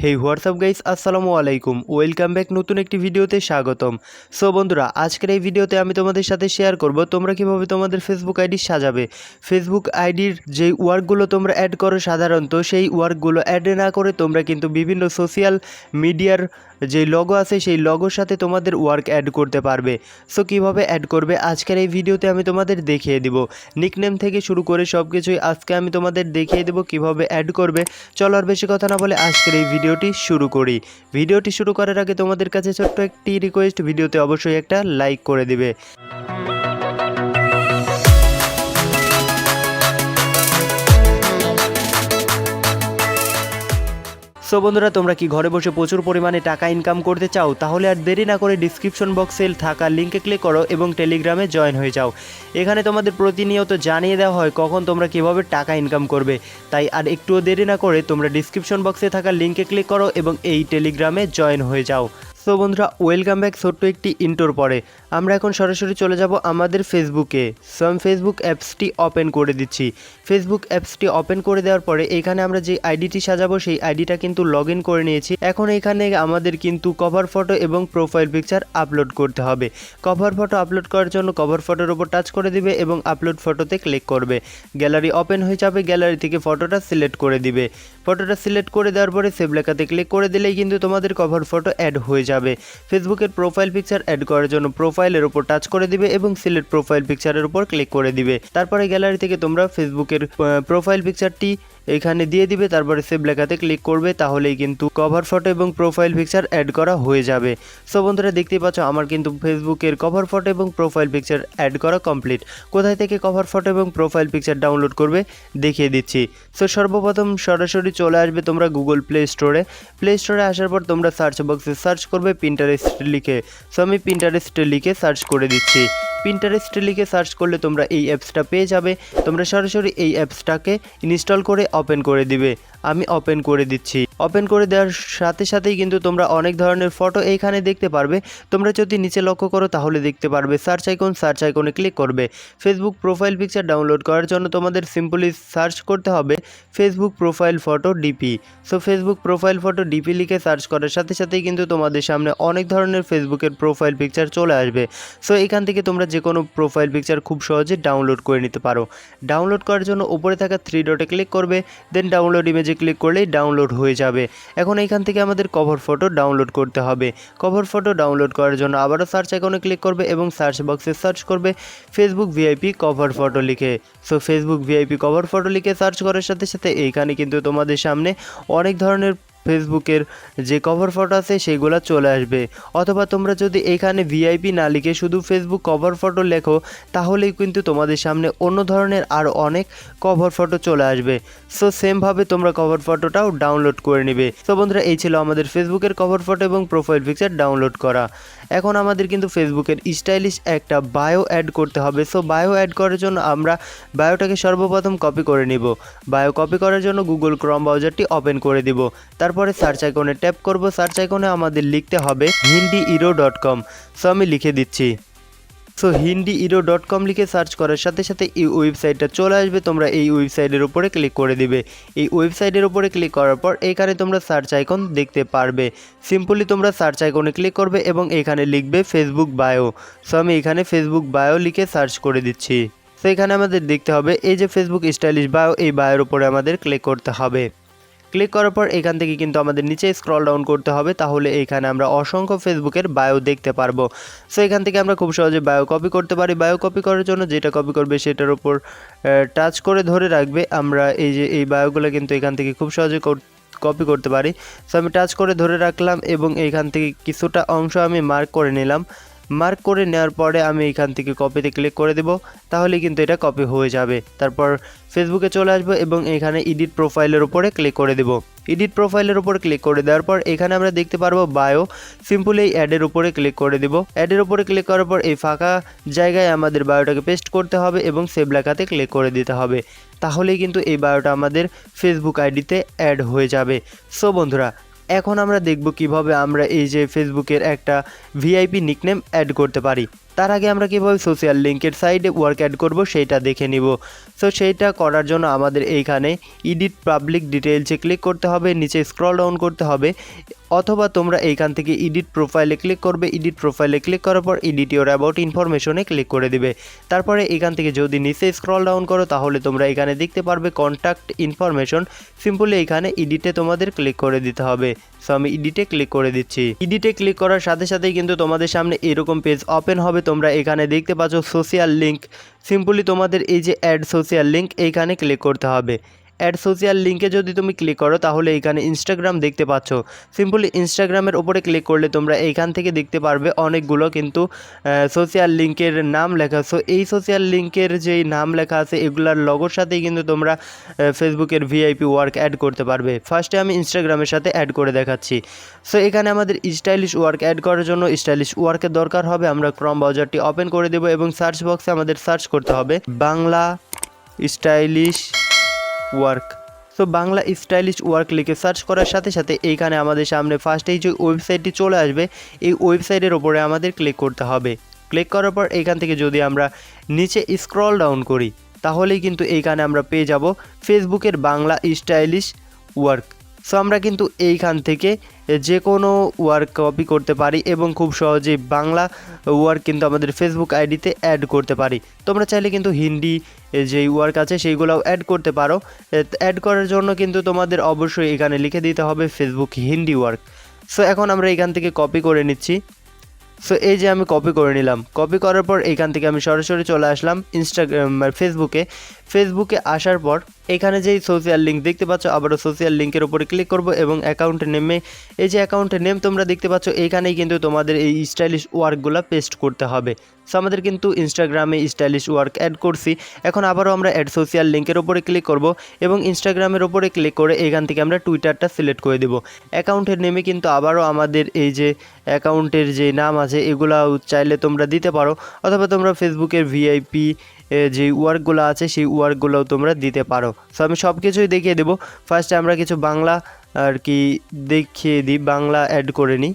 হেই WhatsApp guys, আসসালামু আলাইকুম। Welcome back নতুন একটি ভিডিওতে স্বাগতম। সো বন্ধুরা, আজকের এই ভিডিওতে আমি তোমাদের সাথে শেয়ার করব তোমরা কিভাবে তোমাদের ফেসবুক আইডি সাজাবে। ফেসবুক আইডির যেই ওয়ার্কগুলো তোমরা অ্যাড করো সাধারণত সেই ওয়ার্কগুলো অ্যাড না করে তোমরা কিন্তু বিভিন্ন সোশ্যাল মিডিয়ার যে লগো আছে সেই লগোর সাথে তোমাদের ওয়ার্ক অ্যাড করতে পারবে। সো কিভাবে অ্যাড করবে আজকের এই ভিডিওতে আমি তোমাদের দেখিয়ে দিব। নিকনেম থেকে শুরু করে সব কিছুই আজকে আমি তোমাদের দেখিয়ে দেব কিভাবে অ্যাড করবে। চলো আর বেশি কথা না বলে আজকের এই ভিডিওটি শুরু করি। ভিডিওটি শুরু করার আগে তোমাদের কাছে ছোট্ট একটি রিকোয়েস্ট, ভিডিওতে অবশ্যই একটা লাইক করে দিবে। সো বন্ধুরা, তোমরা কি ঘরে বসে প্রচুর পরিমাণে টাকা ইনকাম করতে চাও? তাহলে আর দেরি না করে ডিসক্রিপশন বক্সে থাকা লিঙ্কে ক্লিক করো এবং টেলিগ্রামে জয়েন হয়ে যাও। এখানে তোমাদের প্রতিনিয়ত জানিয়ে দেওয়া হয় কখন তোমরা কিভাবে টাকা ইনকাম করবে। তাই আর একটুও দেরি না করে তোমরা ডিসক্রিপশন বক্সে থাকা লিঙ্কে ক্লিক করো এবং এই টেলিগ্রামে জয়েন হয়ে যাও। সো বন্ধুরা, ওয়েলকাম ব্যাক। ছোট্ট একটি ইন্টোর পরে আমরা এখন সরাসরি চলে যাব আমাদের ফেসবুকে। সো আমি ফেসবুক অ্যাপসটি ওপেন করে দিচ্ছি। ফেসবুক অ্যাপসটি ওপেন করে দেওয়ার পরে এখানে আমরা যে আইডিটি সাজাবো সেই আইডিটা কিন্তু লগ ইন করে নিয়েছি। এখন এখানে আমাদের কিন্তু কভার ফটো এবং প্রোফাইল পিকচার আপলোড করতে হবে। কভার ফটো আপলোড করার জন্য কভার ফটোর উপর টাচ করে দিবে এবং আপলোড ফটোতে ক্লিক করবে। গ্যালারি ওপেন হয়ে যাবে। গ্যালারি থেকে ফটোটা সিলেক্ট করে দিবে। ফটোটা সিলেক্ট করে দেওয়ার পরে সেভ লেখাতে ক্লিক করে দিলেই কিন্তু তোমাদের কভার ফটো অ্যাড হয়ে যাবে। ফেসবুকের প্রোফাইল পিকচার অ্যাড করার জন্য প্রোফাইলের উপর টাচ করে দিবে এবং সিলেক্ট প্রোফাইল পিকচারের উপর ক্লিক করে দিবে। তারপরে গ্যালারি থেকে তোমরা ফেসবুকের প্রোফাইল পিকচারটি এখানে দিয়ে দিবে। তারপরে সেভ লেখাতে ক্লিক করবে, তাহলেই কিন্তু কভার ফটো এবং প্রোফাইল পিকচার অ্যাড করা হয়ে যাবে। সো বন্ধুরা, দেখতেই পাচ্ছ আমার কিন্তু ফেসবুকের কভার ফটো এবং প্রোফাইল পিকচার অ্যাড করা কমপ্লিট। কোথায় থেকে কভার ফটো এবং প্রোফাইল পিকচার ডাউনলোড করবে দেখিয়ে দিচ্ছি। সো সর্বপ্রথম সরাসরি চলে আসবে তোমরা গুগল প্লে স্টোরে। প্লে স্টোরে আসার পর তোমরা সার্চ বক্সে সার্চ করবে পিন্টারেস্ট লিখে। সো আমি পিন্টারেস্ট লিখে সার্চ করে দিচ্ছি। পিন্টারেস্ট লিখে সার্চ করলে তোমরা এই অ্যাপসটা পেয়ে যাবে। তোমরা সরাসরি এই অ্যাপসটাকে ইনস্টল করে ওপেন করে দিবে। আমি ওপেন করে দিচ্ছি। ওপেন করে দেওয়ার সাথে সাথেই কিন্তু তোমরা অনেক ধরনের ফটো এইখানে দেখতে পারবে। তোমরা যদি নিচে লক্ষ্য করো তাহলে দেখতে পারবে সার্চ আইকন। সার্চ আইকনে ক্লিক করবে। ফেসবুক প্রোফাইল পিকচার ডাউনলোড করার জন্য তোমাদের সিম্পলি সার্চ করতে হবে Facebook profile photo DP. So Facebook profile photo DP লিখে সার্চ করার সাথে সাথেই কিন্তু তোমাদের সামনে অনেক ধরনের ফেসবুকের প্রোফাইল পিকচার চলে আসবে। সো এখান থেকে তোমরা যে কোনো প্রোফাইল পিকচার খুব সহজে ডাউনলোড করে নিতে পারো। ডাউনলোড করার জন্য উপরে থাকা 3 ডটে ক্লিক করবে, দেন ডাউনলোড ইমেজে ক্লিক করলেই ডাউনলোড হয়ে যাবে। এখন এইখান থেকে আমাদের কভার ফটো ডাউনলোড করতে হবে। কভার ফটো ডাউনলোড করার জন্য আবারও সার্চ আইকনে ক্লিক করবে এবং সার্চ বক্সে সার্চ করবে ফেসবুক ভিআইপি কভার ফটো লিখে। So Facebook VIP cover photo লিখে সার্চ করার সাথে সাথে এইখানে কিন্তু তোমাদের সামনে অনেক ধরনের ফেসবুকের যে কভার ফটো আছে সেগুলো চলে আসবে। অথবা তোমরা যদি এখানে ভিআইপি না লিখে শুধু ফেসবুক কভার ফটো লেখো তাহলেই কিন্তু তোমাদের সামনে অন্য ধরনের আরও অনেক কভার ফটো চলে আসবে। সো সেমভাবে তোমরা কভার ফটোটাও ডাউনলোড করে নেবে। সো বন্ধুরা, এই ছিল আমাদের ফেসবুকের কভার ফটো এবং প্রোফাইল পিকচার ডাউনলোড করা। এখন আমাদের কিন্তু ফেসবুকের স্টাইলিশ একটা বায়ো অ্যাড করতে হবে। সো বায়ো অ্যাড করার জন্য আমরা বায়োটাকে সর্বপ্রথম কপি করে নিব। বায়ো কপি করার জন্য গুগল ক্রোম ব্রাউজারটি ওপেন করে দিব। তারপরে সার্চ আইকনে ট্যাপ করব। সার্চ আইকনে আমাদের লিখতে হবে hindiiro.com। সো আমি লিখে দিচ্ছি। সো hindiiro.com লিখে সার্চ করার সাথে সাথে এই ওয়েবসাইটটা চলে আসবে। তোমরা এই ওয়েবসাইটের উপরে ক্লিক করে দিবে। এই ওয়েবসাইটের উপরে ক্লিক করার পর এখানে তোমরা সার্চ আইকন দেখতে পারবে। সিম্পলি তোমরা সার্চ আইকনে ক্লিক করবে এবং এখানে লিখবে ফেসবুক বায়ো। সো আমি এখানে ফেসবুক বায়ো লিখে সার্চ করে দিচ্ছি। তো এখানে আমাদের দেখতে হবে এই যে ফেসবুক স্টাইলিশ বায়ো, এই বায়োর উপরে আমাদের ক্লিক করতে হবে। ক্লিক করার পর এখান থেকে কিন্তু আমাদের নিচে স্ক্রল ডাউন করতে হবে, তাহলে এইখানে আমরা অসংখ্য ফেসবুকের বায়ো দেখতে পারবো। সো এখান থেকে আমরা খুব সহজে বায়ো কপি করতে পারি। বায়ো কপি করার জন্য যেটা কপি করবে সেটার উপর টাচ করে ধরে রাখবে। আমরা এই যে এই বায়োগুলো কিন্তু এখান থেকে খুব সহজে কপি করতে পারি। সো আমি টাচ করে ধরে রাখলাম এবং এইখান থেকে কিছুটা অংশ আমি মার্ক করে নিলাম। মার্ক করে নেওয়ার পরে আমি এখান থেকে কপিতে ক্লিক করে দেব, তাহলে কিন্তু এটা কপি হয়ে যাবে। তারপর ফেসবুকে চলে আসবো এবং এখানে এডিট প্রোফাইলের উপরে ক্লিক করে দেব। এডিট প্রোফাইলের উপর ক্লিক করে দেওয়ার পর এখানে আমরা দেখতে পারবো বায়ো। সিম্পলি এই অ্যাডের উপরে ক্লিক করে দেব। অ্যাডের উপরে ক্লিক করার পর এই ফাঁকা জায়গায় আমাদের বায়োটাকে পেস্ট করতে হবে এবং সেভ লেখাতে ক্লিক করে দিতে হবে। তাহলেই কিন্তু এই বায়োটা আমাদের ফেসবুক আইডিতে অ্যাড হয়ে যাবে। সো বন্ধুরা, এখন আমরা দেখব কিভাবে আমরা এই যে ফেসবুকের একটা ভিআইপি নিকনেম অ্যাড করতে পারি। তার আগে আমরা কীভাবে সোশ্যাল লিঙ্কের সাইডে ওয়ার্ক অ্যাড করব সেইটা দেখে নিব। সো সেইটা করার জন্য আমাদের এইখানে এডিট পাবলিক ডিটেইলসে ক্লিক করতে হবে, নিচে স্ক্রল ডাউন করতে হবে, অথবা তোমরা এইখান থেকে এডিট প্রোফাইলে ক্লিক করবে। এডিট প্রোফাইলে ক্লিক করার পর এডিট ইওর অ্যাবাউট ইনফরমেশনে ক্লিক করে দিবে। তারপরে এখান থেকে যদি নিচে স্ক্রল ডাউন করো তাহলে তোমরা এখানে দেখতে পারবে কন্ট্যাক্ট ইনফরমেশন। সিম্পলি এখানে এডিটে তোমাদের ক্লিক করে দিতে হবে। সো আমি এডিটে ক্লিক করে দিচ্ছি। এডিটে ক্লিক করার সাথে সাথেই কিন্তু তোমাদের সামনে এরকম পেজ ওপেন হবে। তোমরা এখানে দেখতে পাচ্ছ সোশ্যাল লিঙ্ক। সিম্পলি তোমাদের এই যে অ্যাড সোশ্যাল লিঙ্ক এইখানে ক্লিক করতে হবে। অ্যাড সোশ্যাল লিঙ্কে যদি তুমি ক্লিক করো তাহলে এখানে ইনস্টাগ্রাম দেখতে পাচ্ছ। সিম্পলি ইনস্টাগ্রামের ওপরে ক্লিক করলে তোমরা এইখান থেকে দেখতে পারবে অনেকগুলো কিন্তু সোশ্যাল লিঙ্কের নাম লেখা। সো এই সোশ্যাল লিঙ্কের যেই নাম লেখা আছে এগুলার লগোর সাথেই কিন্তু তোমরা ফেসবুকের ভিআইপি ওয়ার্ক অ্যাড করতে পারবে। ফার্স্টে আমি ইনস্টাগ্রামের সাথে অ্যাড করে দেখাচ্ছি। সো এখানে আমাদের স্টাইলিশ ওয়ার্ক অ্যাড করার জন্য স্টাইলিশ ওয়ার্কের দরকার হবে। আমরা ক্রম ব্রাউজারটি ওপেন করে দেব এবং সার্চ বক্সে আমাদের সার্চ করতে হবে Bangla stylish work. So Bangla stylish work লিখে সার্চ করার সাথে সাথে এইখানে আমাদের সামনে ফার্স্টেই যে ওয়েবসাইটটি চলে আসবে, এই ওয়েবসাইটের ওপরে আমাদের ক্লিক করতে হবে। ক্লিক করার পর এইখান থেকে যদি আমরা নিচে স্ক্রল ডাউন করি তাহলেই কিন্তু এইখানে আমরা পেয়ে যাব ফেসবুকের বাংলা স্টাইলিশ ওয়ার্ক। সো আমরা কিন্তু এইখান থেকে যে কোনো ওয়ার্ক কপি করতে পারি এবং খুব সহজেই বাংলা ওয়ার্ক কিন্তু আমাদের ফেসবুক আইডিতে অ্যাড করতে পারি। তোমরা চাইলে কিন্তু হিন্দি যেই ওয়ার্ক আছে সেইগুলোও অ্যাড করতে পারো। অ্যাড করার জন্য কিন্তু তোমাদের অবশ্যই এখানে লিখে দিতে হবে ফেসবুক হিন্দি ওয়ার্ক। সো এখন আমরা এখান থেকে কপি করে নিচ্ছি। সো এই যে আমি কপি করে নিলাম। কপি করার পর এইখান থেকে আমি সরাসরি চলে আসলাম ফেসবুকে আসার পর এখানে যেই সোশ্যাল লিঙ্ক দেখতে পাচ্ছ আবারও সোশ্যাল লিঙ্কের উপরে ক্লিক করব এবং অ্যাকাউন্টের নেমে এই যে অ্যাকাউন্টের নেম তোমরা দেখতে পাচ্ছ এইখানেই কিন্তু তোমাদের এই স্টাইলিশ ওয়ার্কগুলো পেস্ট করতে হবে। সো আমাদের কিন্তু ইনস্টাগ্রামে স্টাইলিশ ওয়ার্ক অ্যাড করছি। এখন আবারও আমরা অ্যাড সোশ্যাল লিঙ্কের উপরে ক্লিক করব এবং ইনস্টাগ্রামের উপরে ক্লিক করে এখান থেকে আমরা টুইটারটা সিলেক্ট করে দেব। অ্যাকাউন্টের নেমে কিন্তু আবারও আমাদের এই যে অ্যাকাউন্টের যে নাম আছে এগুলো চাইলে তোমরা দিতে পারো, অথবা তোমরা ফেসবুকের ভিআইপি যে ওয়ার্কগুলো আছে সেই ওয়ার্কগুলোও তোমরা দিতে পারো। সো আমি সব কিছুই দেখিয়ে দেবো। ফার্স্টে আমরা কিছু বাংলা আর কি দেখিয়ে দিই, বাংলা অ্যাড করে নিই।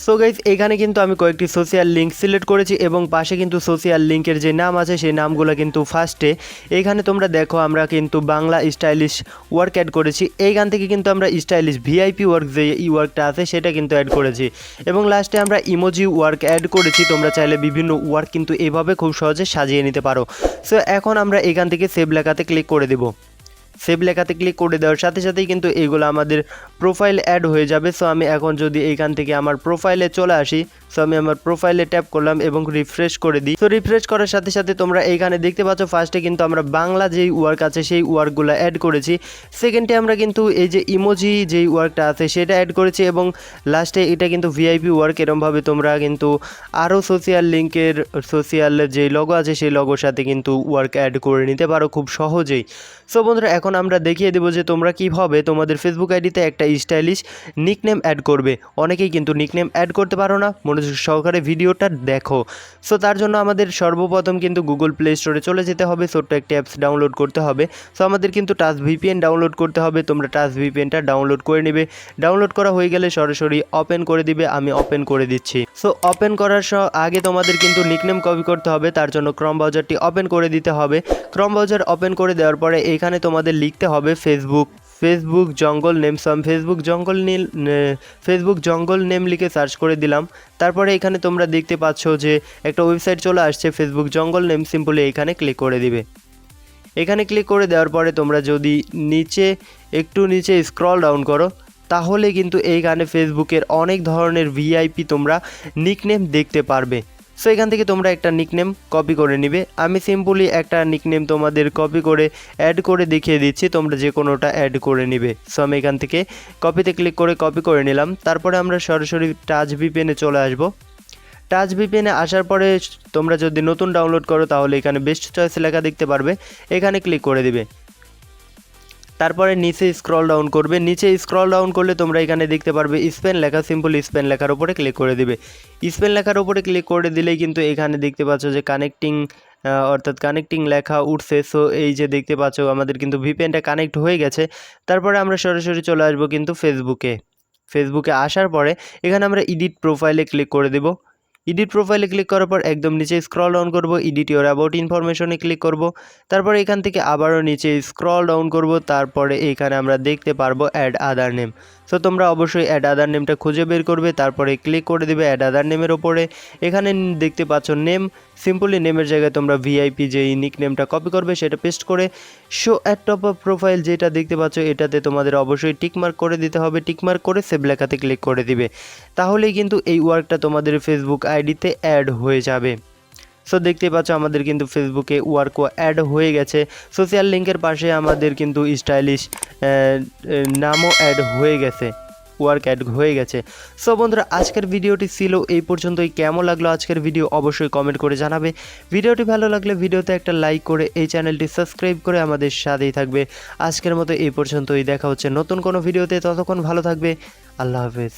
সো গাইজ এখানে কিন্তু আমি কয়েকটি সোশ্যাল লিঙ্ক সিলেক্ট করেছি এবং পাশে কিন্তু সোশ্যাল লিঙ্কের যে নাম আছে সেই নামগুলো কিন্তু ফার্স্টে এখানে তোমরা দেখো আমরা কিন্তু বাংলা স্টাইলিশ ওয়ার্ক অ্যাড করেছি। এইখান থেকে কিন্তু আমরা স্টাইলিশ ভিআইপি ওয়ার্ক যে ওয়ার্কটা আছে সেটা কিন্তু অ্যাড করেছি এবং লাস্টে আমরা ইমোজি ওয়ার্ক অ্যাড করেছি। তোমরা চাইলে বিভিন্ন ওয়ার্ক কিন্তু এভাবে খুব সহজে সাজিয়ে নিতে পারো। সো এখন আমরা এখান থেকে সেভ লেখাতে ক্লিক করে দেবো। সেভ লেখাতে ক্লিক করে দেওয়ার সাথে সাথেই কিন্তু এইগুলো আমাদের প্রোফাইল অ্যাড হয়ে যাবে। সো আমি এখন যদি এইখান থেকে আমার প্রোফাইলে চলে আসি, সো আমি আমার প্রোফাইলে ট্যাপ করলাম এবং রিফ্রেশ করে দিই। সো রিফ্রেশ করার সাথে সাথে তোমরা এইখানে দেখতে পাচ্ছ ফার্স্টে কিন্তু আমরা বাংলা যেই ওয়ার্ক আছে সেই ওয়ার্কগুলো অ্যাড করেছি। সেকেন্ডে আমরা কিন্তু এই যে ইমোজি যেই ওয়ার্কটা আছে সেটা অ্যাড করেছি এবং লাস্টে এটা কিন্তু ভিআইপি ওয়ার্ক। এরমভাবে তোমরা কিন্তু আরও সোশ্যাল লিঙ্কের সোশ্যাল যে লগো আছে সেই লগোর সাথে কিন্তু ওয়ার্ক অ্যাড করে নিতে পারো খুব সহজেই। সো বন্ধুরা এখন আমরা দেখিয়ে দেবো যে তোমরা কীভাবে তোমাদের ফেসবুক আইডিতে একটা স্টাইলিশ নিকনেম অ্যাড করবে। অনেকেই কিন্তু নিকনেম অ্যাড করতে পারো না, মনোযোগ সহকারে ভিডিওটা দেখো। সো তার জন্য আমাদের সর্বপ্রথম কিন্তু গুগল প্লে স্টোরে চলে যেতে হবে, ছোট্ট একটি অ্যাপস ডাউনলোড করতে হবে। সো আমাদের কিন্তু টাচ ভিপিএন ডাউনলোড করতে হবে। তোমরা টাচ ভিপিএনটা ডাউনলোড করে নেবে। ডাউনলোড করা হয়ে গেলে সরাসরি ওপেন করে দিবে। আমি ওপেন করে দিচ্ছি। সো ওপেন করার আগে তোমাদের কিন্তু নিকনেম কপি করতে হবে, তার জন্য ক্রম ব্রাউজারটি ওপেন করে দিতে হবে। ক্রম ব্রাউজার ওপেন করে দেওয়ার পরে এখানে তোমাদের লিখতে হবে ফেসবুক জঙ্গল নেম। সো আমি ফেসবুক জঙ্গল নেম লিখে সার্চ করে দিলাম। তারপরে এখানে তোমরা দেখতে পাচ্ছ যে একটা ওয়েবসাইট চলে আসছে ফেসবুক জঙ্গল নেম। সিম্পলি এখানে ক্লিক করে দিবে। এখানে ক্লিক করে দেওয়ার পরে তোমরা যদি একটু নিচে স্ক্রল ডাউন করো তাহলে কিন্তু এইখানে ফেসবুকের অনেক ধরনের ভিআইপি তোমরা নিকনেম দেখতে পারবে। সো এখান থেকে তোমরা একটা নিকনেম কপি করে নিবে। আমি সিম্পলি একটা নিকনেম তোমাদের কপি করে অ্যাড করে দেখিয়ে দিচ্ছি, তোমরা যে কোনোটা অ্যাড করে নিবে। সো আমি এখান থেকে কপিতে ক্লিক করে কপি করে নিলাম। তারপরে আমরা সরাসরি টাচ ভিপিএনে চলে আসব। টাচ ভিপিএনে আসার পরে তোমরা যদি নতুন ডাউনলোড করো তাহলে এখানে বেস্ট চয়েস লেখা দেখতে পারবে, এখানে ক্লিক করে দিবে। তারপরে নিচে স্ক্রল ডাউন করবে, নিচে স্ক্রল ডাউন করলে তোমরা এখানে দেখতে পারবে স্পেন লেখা, সিম্পল স্পেন লেখার উপরে ক্লিক করে দিবে। স্পেন লেখার উপরে ক্লিক করে দিলেই কিন্তু এখানে দেখতে পাচ্ছ যে কানেক্টিং অর্থাৎ কানেক্টিং লেখা উঠছে। সো এই যে দেখতে পাচ্ছ আমাদের কিন্তু ভিপিএনটা কানেক্ট হয়ে গেছে। তারপরে আমরা সরাসরি চলে আসবো কিন্তু ফেসবুকে আসার পরে এখানে আমরা এডিট প্রোফাইলে ক্লিক করে দেব। এডিট প্রোফাইলে ক্লিক করার পর একদম নিচে স্ক্রল ডাউন করব, এডিট ইওর অ্যাবাউট ইনফরমেশনে ক্লিক করব। তারপরে এখান থেকে আবারও নিচে স্ক্রল ডাউন করব, তারপরে এখানে আমরা দেখতে পারবো অ্যাড আদার নেম। সো তোমরা অবশ্যই অ্যাড আদার নেমটা খুঁজে বের করবে, তারপরে ক্লিক করে দেবে অ্যাড আদার নেমের ওপরে। এখানে দেখতে পাচ্ছ নেম, সিম্পলি নেমের জায়গায় তোমরা ভিআইপি যে নিক নেমটা কপি করবে সেটা পেস্ট করে show at top of profile যেটা দেখতে পাচ্ছ এটাতে তোমাদের অবশ্যই টিকমার্ক করে দিতে হবে। টিকমার্ক করে সেভ লেখাতে ক্লিক করে দিবে, তাহলেই কিন্তু এই ওয়ার্কটা তোমাদের ফেসবুক আইডিতে অ্যাড হয়ে যাবে। সো দেখতে পাচ্ছ আমাদের কিন্তু ফেসবুকে ওয়ার্কও অ্যাড হয়ে গেছে। সোশ্যাল লিঙ্কের পাশে আমাদের কিন্তু স্টাইলিশ নামও অ্যাড হয়ে গেছে, ওয়ার্ক অ্যাড হয়ে গেছে। সো বন্ধুরা আজকের ভিডিওটি ছিল এই পর্যন্তই। কেমন লাগলো আজকের ভিডিও অবশ্যই কমেন্ট করে জানাবে। ভিডিওটি ভালো লাগলে ভিডিওতে একটা লাইক করে এই চ্যানেলটি সাবস্ক্রাইব করে আমাদের সাথেই থাকবে। আজকের মতো এই পর্যন্তই, দেখা হচ্ছে নতুন কোনো ভিডিওতে, ততক্ষণ ভালো থাকবে। আল্লাহ হাফেজ।